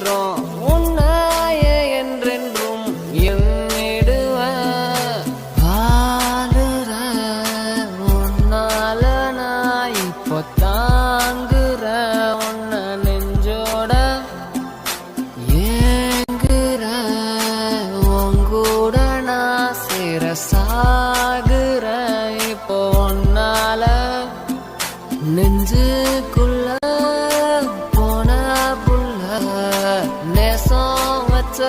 உயிரோம் உன்னாயே என்றென்றும் எண்ணிடுவேன். வாழுற உன்னால நான் இப்போ தாங்குற உன்ன நெஞ்சோட ஏங்குற உங்கூட நான் சேர சாகுற இப்போ உன்னால நெஞ்சுக்குள்ள போன புள்ள நேசம் வச்ச